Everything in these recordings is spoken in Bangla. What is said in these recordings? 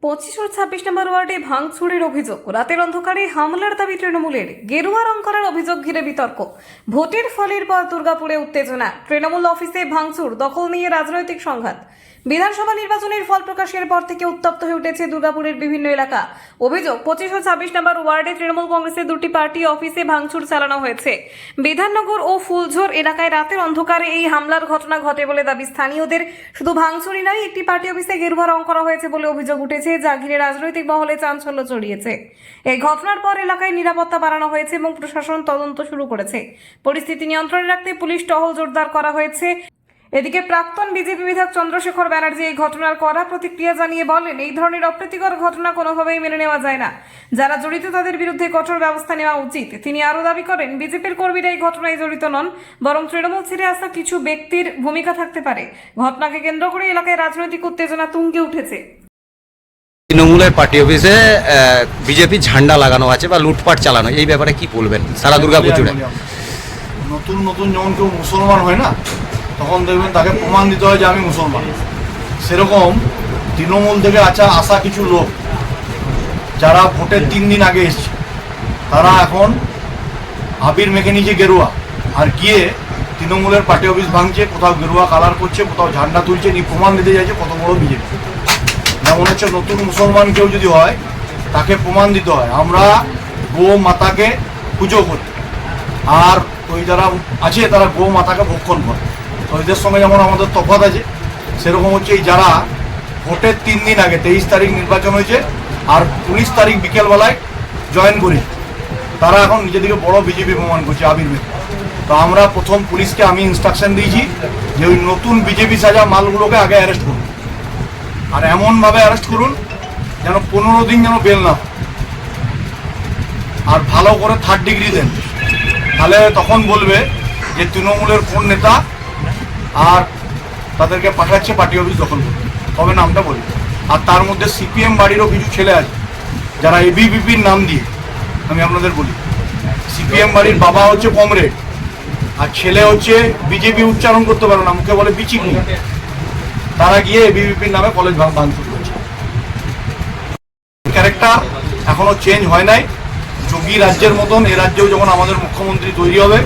25 ও 26 নম্বর ওয়ার্ডে ভাঙচুরের অভিযোগ, রাতের অন্ধকারে হামলার দাবি তৃণমূলের। গেরুয়া রং করার অভিযোগ ঘিরে বিতর্ক। ভোটের ফলের পর দুর্গাপুরে উত্তেজনা, তৃণমূল অফিসে ভাঙচুর, দখল নিয়ে রাজনৈতিক সংঘাত। বিধানসভা নির্বাচনের ফল প্রকাশের পর থেকে উত্তপ্ত হয়ে উঠেছে দুর্গাপুরের বিভিন্ন এলাকা। অভিযোগ, 25 ও 26 নম্বর ওয়ার্ডে তৃণমূল কংগ্রেসের দুটি পার্টি অফিসে ভাঙচুর চালানো হয়েছে। বিধাননগর ও ফুলঝোর এলাকায় রাতের অন্ধকারে এই হামলার ঘটনা ঘটে বলে দাবি স্থানীয়দের। শুধু ভাঙচুরই নয়, একটি পার্টি অফিসে গেরুয়া রং করা হয়েছে বলে অভিযোগ উঠেছে, যা ঘিরে রাজনৈতিক মহলে চাঞ্চল্য ছড়িয়েছে। এই ঘটনার পর এলাকায় নিরাপত্তা বাড়ানো হয়েছে এবং প্রশাসন তদন্ত শুরু করেছে। পরিস্থিতি নিয়ন্ত্রণে রাখতে পুলিশ টহল জোরদার করা হয়েছে। এদিকে প্রাক্তন বিজেপি বিধায়ক চন্দ্রশেখর ব্যানার্জি এই ঘটনার কড়া প্রতিক্রিয়া জানিয়ে বলেন, এই ধরনের অপ্রীতিকর ঘটনা কোনোভাবেই মেনে নেওয়া যায় না। যারা জড়িত তাদের বিরুদ্ধে কঠোর ব্যবস্থা নেওয়া উচিত। তিনি আরও দাবি করেন, বিজেপির কর্মীরা এই ঘটনায় জড়িত নন, বরং তৃণমূল ছেড়ে আসা কিছু ব্যক্তির ভূমিকা থাকতে পারে। ঘটনাকে কেন্দ্র করে এলাকায় রাজনৈতিক উত্তেজনা তুঙ্গে উঠেছে। তৃণমূলের পার্টি অফিসে বিজেপি ঝান্ডা লাগানো আছে বা লুটপাট চালানো, এই ব্যাপারে কি বলবেন? সারা দুর্গাপুর জুড়ে নতুন নতুন যেমন কেউ মুসলমান হয় না, তখন দেখবেন তাকে প্রমাণ দিতে হয় যে আমি মুসলমান। সেরকম তৃণমূল থেকে আসা কিছু লোক যারা ভোটের 3 দিন আগে এসছে, তারা এখন আবির মেখে নিয়েছে গেরুয়া, আর গিয়ে তৃণমূলের পার্টি অফিস ভাঙছে, কোথাও গেরুয়া কালার করছে, কোথাও ঝান্ডা তুলছে, নিয়ে প্রমাণ দিতে চাইছে কত বড় বিজেপি। যেমন হচ্ছে নতুন মুসলমান কেউ যদি হয়, তাকে প্রমাণ দিতে হয় আমরা গো মাতাকে পুজো করি, আর ওই যারা আছে তারা গো মাতাকে ভক্ষণ করে। তো এদের সঙ্গে যেমন আমাদের তফাৎ আছে, সেরকম হচ্ছে এই যারা ভোটের 3 দিন আগে 23 তারিখ নির্বাচন হয়েছে আর 19 তারিখ বিকেলবেলায় জয়েন করি, তারা এখন নিজেদেরকে বড় বিজেপি প্রমাণ করছে আবির মেয়ে। তো আমরা প্রথম পুলিশকে আমি ইনস্ট্রাকশন দিয়েছি যে ওই নতুন বিজেপি সাজা মালগুলোকে আগে অ্যারেস্ট করুন, আর এমনভাবে অ্যারেস্ট করুন যেন 15 দিন যেন বেল না, আর ভালো করে 3rd ডিগ্রি দেন। তাহলে তখন বলবে যে তৃণমূলের কোন নেতা আর তাদেরকে পাঠাচ্ছে পার্টি অফিস দখল করতে, তবে নামটা বলি। আর তার মধ্যে সিপিএম বাড়িরও কিছু ছেলে আছে যারা এবিভিপির নাম দিয়ে, আমি আপনাদের বলি, সিপিএম বাড়ির বাবা হচ্ছে কমরেড আর ছেলে হচ্ছে বিজেপি উচ্চারণ করতে পারে না, মুখে বলে বিচিকু। তারা গিয়ে এবিভিপির নামে কলেজ ভাঙচুর করছে। ক্যারেক্টার এখনো চেঞ্জ হয় নাই। যোগী রাজ্যের মতন এ রাজ্যেও যখন আমাদের মুখ্যমন্ত্রী তৈরি হবে,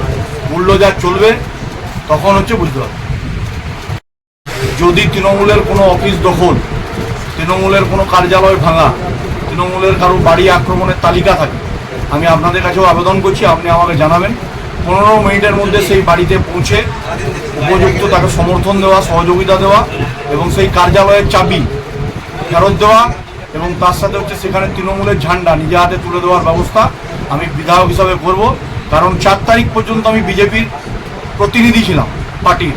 মূল্যজাত চলবে, তখন হচ্ছে বুঝতে হবে। যদি তৃণমূলের কোনো অফিস দখল, তৃণমূলের কোনো কার্যালয় ভাঙা, তৃণমূলের কারো বাড়ি আক্রমণের তালিকা থাকে, আমি আপনাদের কাছেও আবেদন করছি, আপনি আমাকে জানাবেন। 15 মিনিটের মধ্যে সেই বাড়িতে পৌঁছে উপযুক্ত তাকে সমর্থন দেওয়া, সহযোগিতা দেওয়া এবং সেই কার্যালয়ের চাবি ফেরত দেওয়া, এবং তার সাথে হচ্ছে সেখানে তৃণমূলের ঝান্ডা নিজে হাতে তুলে দেওয়ার ব্যবস্থা আমি বিধায়ক হিসাবে করব। কারণ 4 তারিখ পর্যন্ত আমি বিজেপির প্রতিনিধি ছিলাম পার্টির।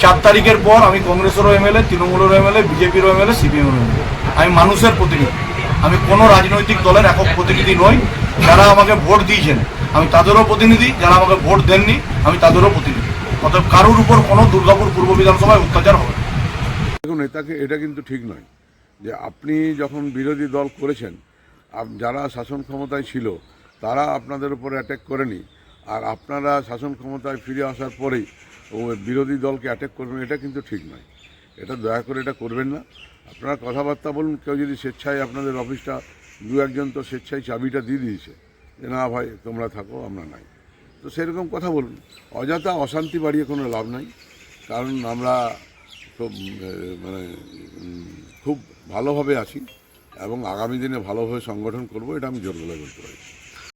4 তারিখের পর আমি কংগ্রেসেরও এমএলএ, তৃণমূলেরও এমএলএ, বিজেপিরও এমএলএ, সিপিএমেরও এমএলএ। আমি মানুষের প্রতিনিধি, আমি কোনো রাজনৈতিক দলের একক প্রতিনিধি নই। যারা আমাকে ভোট দিয়েছেন আমি তাদেরও প্রতিনিধি, যারা আমাকে ভোট দেননি আমি তাদেরও প্রতিনিধি। অতএব কারোর উপর কোনো দুর্গাপুর পূর্ব বিধানসভায় অত্যাচার হবে। দেখুন, এটা কিন্তু ঠিক নয় যে আপনি যখন বিরোধী দল করেছেন, যারা শাসন ক্ষমতায় ছিল তারা আপনাদের উপর অ্যাটাক করেনি, আর আপনারা শাসন ক্ষমতায় ফিরে আসার পরেই বিরোধী দলকে অ্যাটাক করবেন, এটা কিন্তু ঠিক নয়। এটা দয়া করে এটা করবেন না। আপনারা কথাবার্তা বলুন। কেউ যদি স্বেচ্ছায় আপনাদের অফিসটা, 2-1 তো স্বেচ্ছায় চাবিটা দিয়ে দিয়েছে যে না ভাই তোমরা থাকো, আমরা নাই, তো সেরকম কথা বলুন। অযথা অশান্তি বাড়িয়ে কোনো লাভ নাই। কারণ আমরা তো খুব ভালোভাবে আছি এবং আগামী দিনে ভালোভাবে সংগঠন করব, এটা আমি জোর গলায় বলতে পারি।